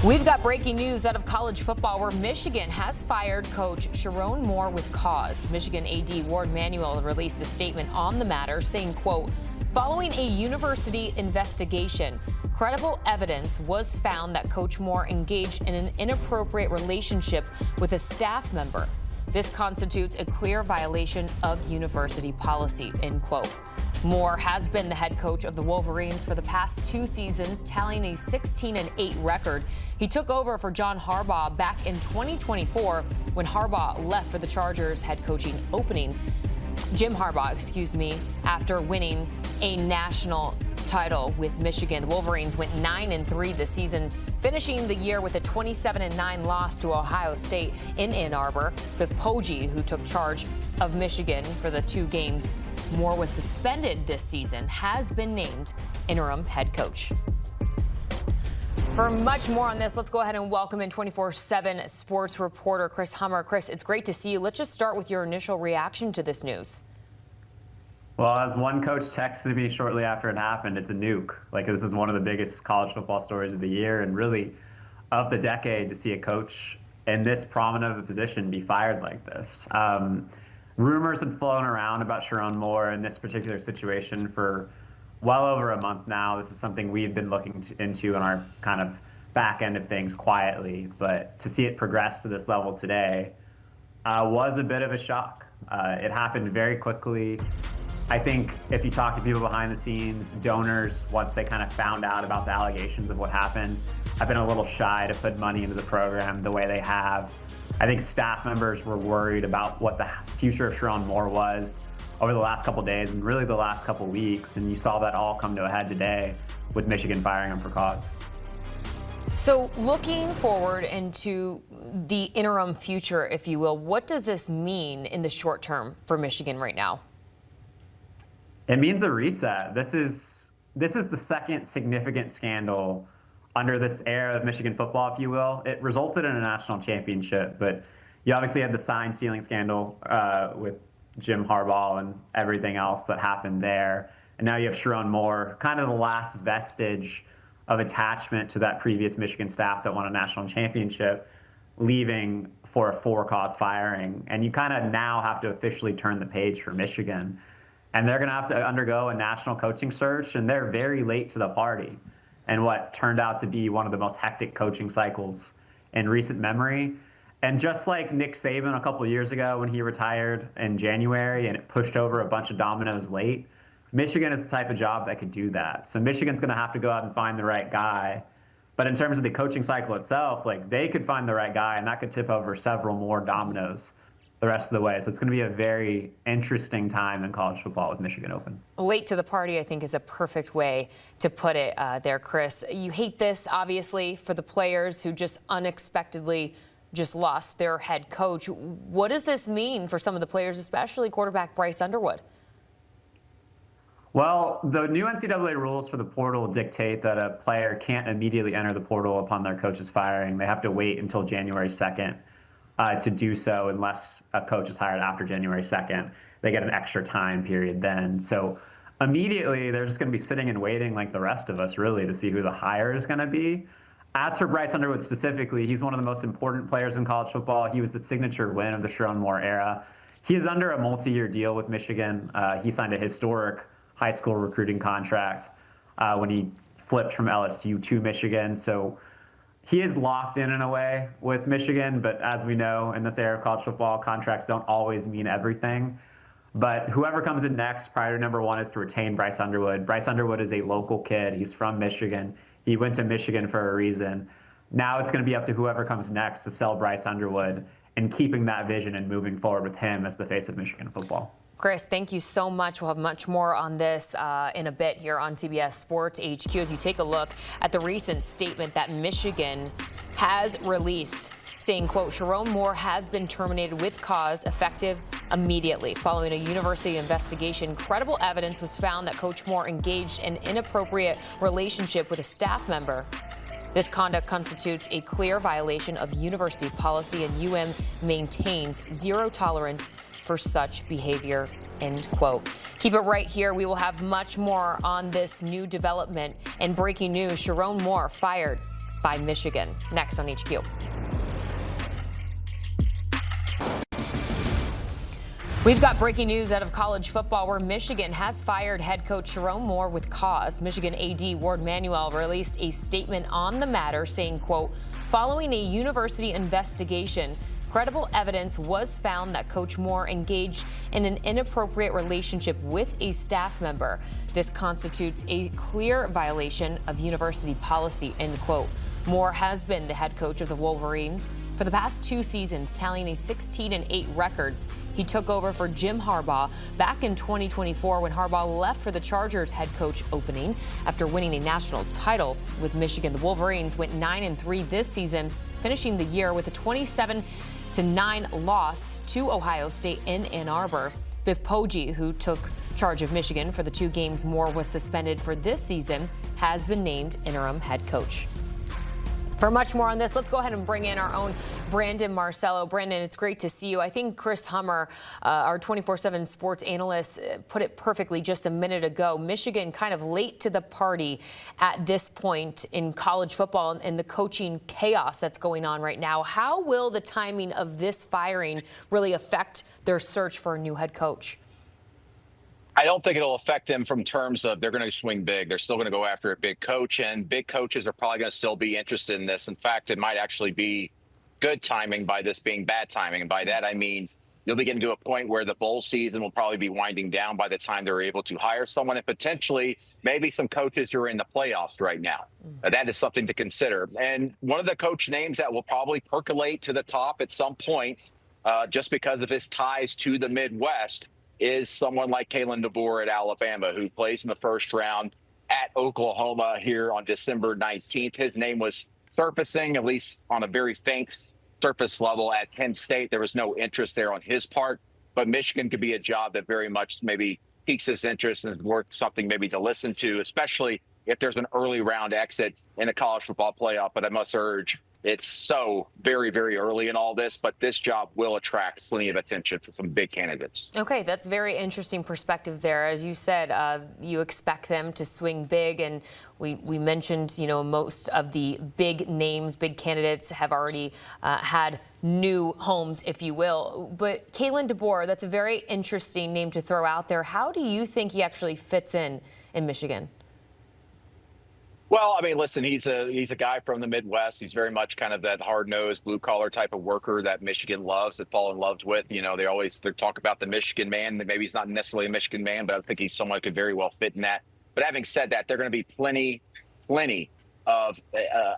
We've got breaking news out of college football where Michigan has fired coach Sherrone Moore with cause. Michigan AD Ward Manuel released a statement on the matter saying, quote, following a university investigation, credible evidence was found that Coach Moore engaged in an inappropriate relationship with a staff member. This constitutes a clear violation of university policy, end quote. Moore has been the head coach of the Wolverines for the past 2 seasons, tallying a 16-8 record. He took over for John Harbaugh back in 2024 when Harbaugh left for the Chargers head coaching opening. Jim Harbaugh, after winning a national title with Michigan. The Wolverines went 9-3 this season, finishing the year with a 27-9 loss to Ohio State in Ann Arbor. With Poggi, who took charge of Michigan for the 2 games Moore was suspended this season, has been named interim head coach. For much more on this, let's go ahead and welcome in 24/7 sports reporter Chris Hummer. Chris, it's great to see you. Let's just start with your initial reaction to this news. Well, as one coach texted me shortly after it happened, it's a nuke. Like, this is one of the biggest college football stories of the year and really of the decade to see a coach in this prominent of a position be fired like this. Rumors had flown around about Sherrone Moore in this particular situation for well over a month now. This is something we've been looking into in our kind of back end of things quietly, but to see it progress to this level today was a bit of a shock. It happened very quickly. I think if you talk to people behind the scenes, donors, once they kind of found out about the allegations of what happened, have been a little shy to put money into the program the way they have. I think staff members were worried about what the future of Sherrone Moore was over the last couple of days and really the last couple of weeks, and you saw that all come to a head today with Michigan firing him for cause. So looking forward into the interim future, if you will, what does this mean in the short term for Michigan right now? It means a reset. This is the second significant scandal under this era of Michigan football, if you will. It resulted in a national championship, but you obviously had the sign stealing scandal with Jim Harbaugh and everything else that happened there. And now you have Sherrone Moore, kind of the last vestige of attachment to that previous Michigan staff that won a national championship, leaving for a for-cause firing. And you kind of now have to officially turn the page for Michigan. And they're going to have to undergo a national coaching search, and they're very late to the party. And what turned out to be one of the most hectic coaching cycles in recent memory. And just like Nick Saban a couple of years ago when he retired in January and it pushed over a bunch of dominoes late, Michigan is the type of job that could do that. So Michigan's going to have to go out and find the right guy. But in terms of the coaching cycle itself, like, they could find the right guy and that could tip over several more dominoes the rest of the way. So it's going to be a very interesting time in college football with Michigan open. Late to the party, I think, is a perfect way to put it there, Chris. You hate this, obviously, for the players who just unexpectedly just lost their head coach. What does this mean for some of the players, especially quarterback Bryce Underwood? Well, the new NCAA rules for the portal dictate that a player can't immediately enter the portal upon their coach's firing. They have to wait until January 2nd. To do so unless a coach is hired after January 2nd. They get an extra time period then. So immediately they're just going to be sitting and waiting like the rest of us, really, to see who the hire is going to be. As for Bryce Underwood specifically, he's one of the most important players in college football. He was the signature win of the Sherrone Moore era. He is under a multi-year deal with Michigan. He signed a historic high school recruiting contract when he flipped from LSU to Michigan. So he is locked in a way with Michigan, but as we know, in this era of college football, contracts don't always mean everything. But whoever comes in next, priority number one is to retain Bryce Underwood. Bryce Underwood is a local kid. He's from Michigan. He went to Michigan for a reason. Now it's going to be up to whoever comes next to sell Bryce Underwood and keeping that vision and moving forward with him as the face of Michigan football. Chris, thank you so much. We'll have much more on this in a bit here on CBS Sports HQ as you take a look at the recent statement that Michigan has released saying, quote, Sherrone Moore has been terminated with cause effective immediately. Following a university investigation, credible evidence was found that Coach Moore engaged in an inappropriate relationship with a staff member. This conduct constitutes a clear violation of university policy, and UM maintains zero tolerance for such behavior, end quote. Keep it right here. We will have much more on this new development. And breaking news, Sherrone Moore fired by Michigan. Next on HQ. We've got breaking news out of college football where Michigan has fired head coach Sherrone Moore with cause. Michigan AD Ward Manuel released a statement on the matter saying, quote, following a university investigation, credible evidence was found that Coach Moore engaged in an inappropriate relationship with a staff member. This constitutes a clear violation of university policy, end quote. Moore has been the head coach of the Wolverines for the past 2 seasons, tallying a 16-8 record. He took over for Jim Harbaugh back in 2024 when Harbaugh left for the Chargers head coach opening after winning a national title with Michigan. The Wolverines went 9-3 this season, finishing the year with a 27-9 loss to Ohio State in Ann Arbor. Biff Poggi, who took charge of Michigan for the 2 games Moore was suspended for this season, has been named interim head coach. For much more on this, let's go ahead and bring in our own Brandon Marcello. Brandon, it's great to see you. I think Chris Hummer, our 24/7 sports analyst, put it perfectly just a minute ago. Michigan kind of late to the party at this point in college football and the coaching chaos that's going on right now. How will the timing of this firing really affect their search for a new head coach? I don't think it'll affect them from terms of they're going to swing big. They're still going to go after a big coach, and big coaches are probably going to still be interested in this. In fact, it might actually be good timing by this being bad timing. And by that, I mean you'll be getting to a point where the bowl season will probably be winding down by the time they're able to hire someone, and potentially maybe some coaches who are in the playoffs right now. That is something to consider. And one of the coach names that will probably percolate to the top at some point, just because of his ties to the Midwest, is someone like Kalen DeBoer at Alabama, who plays in the first round at Oklahoma here on December 19th. His name was surfacing, at least on a very faint surface level, at Penn State. There was no interest there on his part, but Michigan could be a job that very much maybe piques his interest and is worth something maybe to listen to, especially if there's an early round exit in a college football playoff. But I must urge, it's so very, very early in all this, but this job will attract plenty of attention for some big candidates. Okay, that's very interesting perspective there. As you said, you expect them to swing big, and we mentioned, most of the big names, big candidates have already had new homes, if you will. But Kalen DeBoer, that's a very interesting name to throw out there. How do you think he actually fits in Michigan? Well, I mean, listen, he's a guy from the Midwest. He's very much kind of that hard-nosed, blue-collar type of worker that Michigan loves, that fall in love with. They talk about the Michigan man. Maybe he's not necessarily a Michigan man, but I think he's someone who could very well fit in that. But having said that, there are going to be plenty of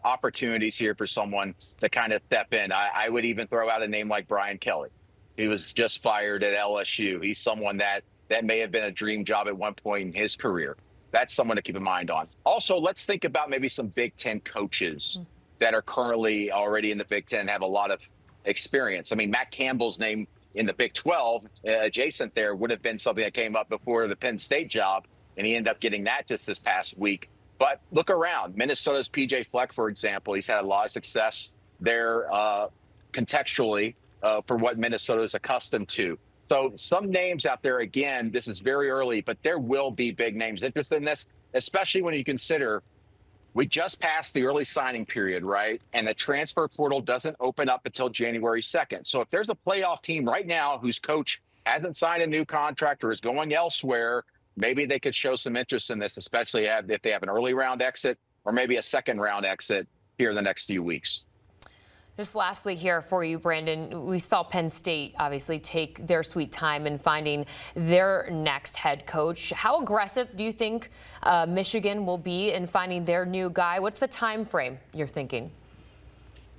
opportunities here for someone to kind of step in. I would even throw out a name like Brian Kelly. He was just fired at LSU. He's someone that may have been a dream job at one point in his career. That's someone to keep in mind on. Also, let's think about maybe some Big Ten coaches that are currently already in the Big Ten and have a lot of experience. I mean, Matt Campbell's name in the Big 12, adjacent there, would have been something that came up before the Penn State job, and he ended up getting that just this past week. But look around. Minnesota's P.J. Fleck, for example, he's had a lot of success there contextually for what Minnesota is accustomed to. So some names out there, again, this is very early, but there will be big names interested in this, especially when you consider we just passed the early signing period, right? And the transfer portal doesn't open up until January 2nd. So if there's a playoff team right now whose coach hasn't signed a new contract or is going elsewhere, maybe they could show some interest in this, especially if they have an early round exit or maybe a second round exit here in the next few weeks. Just lastly here for you, Brandon, we saw Penn State obviously take their sweet time in finding their next head coach. How aggressive do you think Michigan will be in finding their new guy? What's the time frame you're thinking?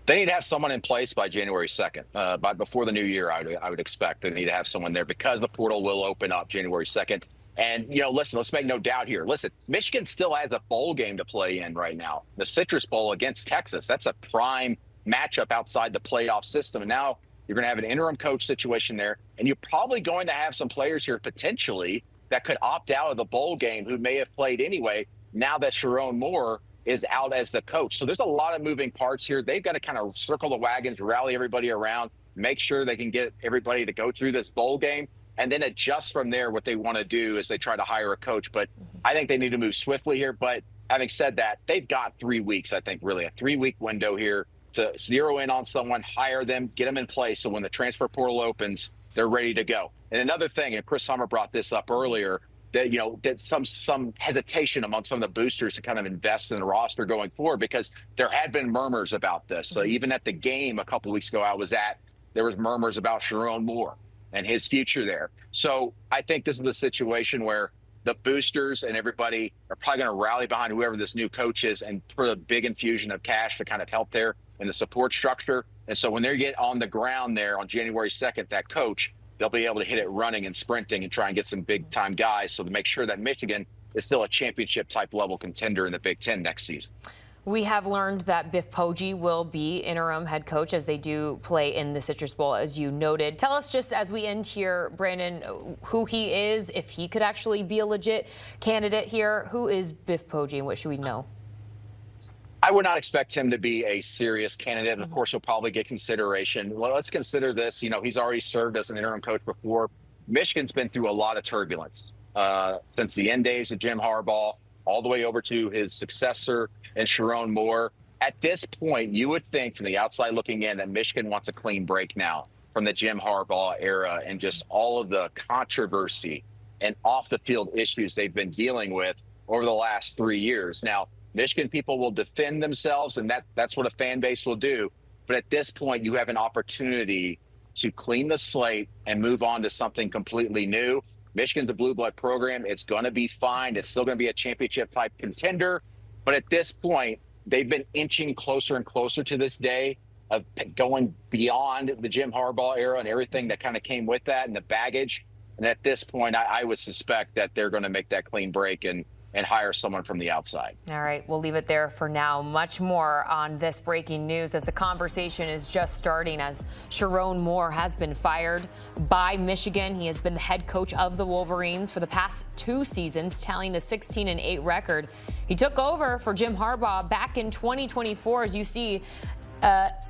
They need to have someone in place by January 2nd. Before the new year, I would expect they need to have someone there because the portal will open up January 2nd. And, listen, let's make no doubt here. Listen, Michigan still has a bowl game to play in right now. The Citrus Bowl against Texas. That's a prime matchup outside the playoff system. And now you're going to have an interim coach situation there. And you're probably going to have some players here potentially that could opt out of the bowl game who may have played anyway now that Sherrone Moore is out as the coach. So there's a lot of moving parts here. They've got to kind of circle the wagons, rally everybody around, make sure they can get everybody to go through this bowl game, and then adjust from there what they want to do as they try to hire a coach. But I think they need to move swiftly here. But having said that, they've got 3 weeks, I think, really a 3-week window here to zero in on someone, hire them, get them in place. So when the transfer portal opens, they're ready to go. And another thing, and Chris Hummer brought this up earlier, that, that some hesitation among some of the boosters to kind of invest in the roster going forward, because there had been murmurs about this. So even at the game a couple weeks ago I was at, there was murmurs about Sherrone Moore and his future there. So I think this is a situation where the boosters and everybody are probably going to rally behind whoever this new coach is and put a big infusion of cash to kind of help there in the support structure. And so when they get on the ground there on January 2nd, that coach, they'll be able to hit it running and sprinting and try and get some big time guys. So to make sure that Michigan is still a championship type level contender in the Big Ten next season. We have learned that Biff Poggi will be interim head coach as they do play in the Citrus Bowl, as you noted. Tell us just as we end here, Brandon, who he is, if he could actually be a legit candidate here. Who is Biff Poggi and what should we know? I would not expect him to be a serious candidate. Of course, he'll probably get consideration. Well, let's consider this. He's already served as an interim coach before. Michigan's been through a lot of turbulence since the end days of Jim Harbaugh, all the way over to his successor and Sherrone Moore. At this point, you would think from the outside looking in that Michigan wants a clean break now from the Jim Harbaugh era and just all of the controversy and off the field issues they've been dealing with over the last 3 years. Now, Michigan people will defend themselves, and that's what a fan base will do. But at this point, you have an opportunity to clean the slate and move on to something completely new. Michigan's a blue blood program. It's going to be fine. It's still going to be a championship type contender. But at this point, they've been inching closer and closer to this day of going beyond the Jim Harbaugh era and everything that kind of came with that and the baggage. And at this point, I would suspect that they're going to make that clean break and hire someone from the outside. All right, we'll leave it there for now. Much more on this breaking news as the conversation is just starting, as Sherrone Moore has been fired by Michigan. He has been the head coach of the Wolverines for the past 2 seasons, tallying a 16-8 record. He took over for Jim Harbaugh back in 2024. As you see,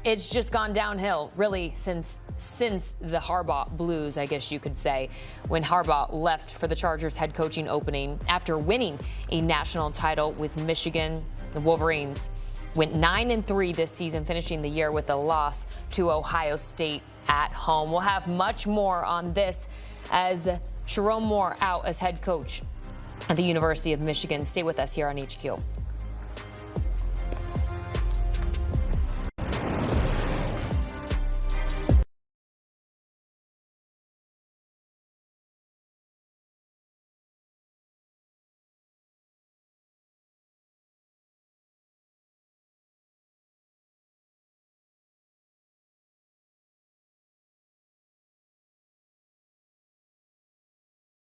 it's just gone downhill, really, since the Harbaugh Blues, I guess you could say, when Harbaugh left for the Chargers head coaching opening after winning a national title with Michigan. The Wolverines went 9-3 this season, finishing the year with a loss to Ohio State at home. We'll have much more on this as Sherrone Moore out as head coach at the University of Michigan. Stay with us here on HQ.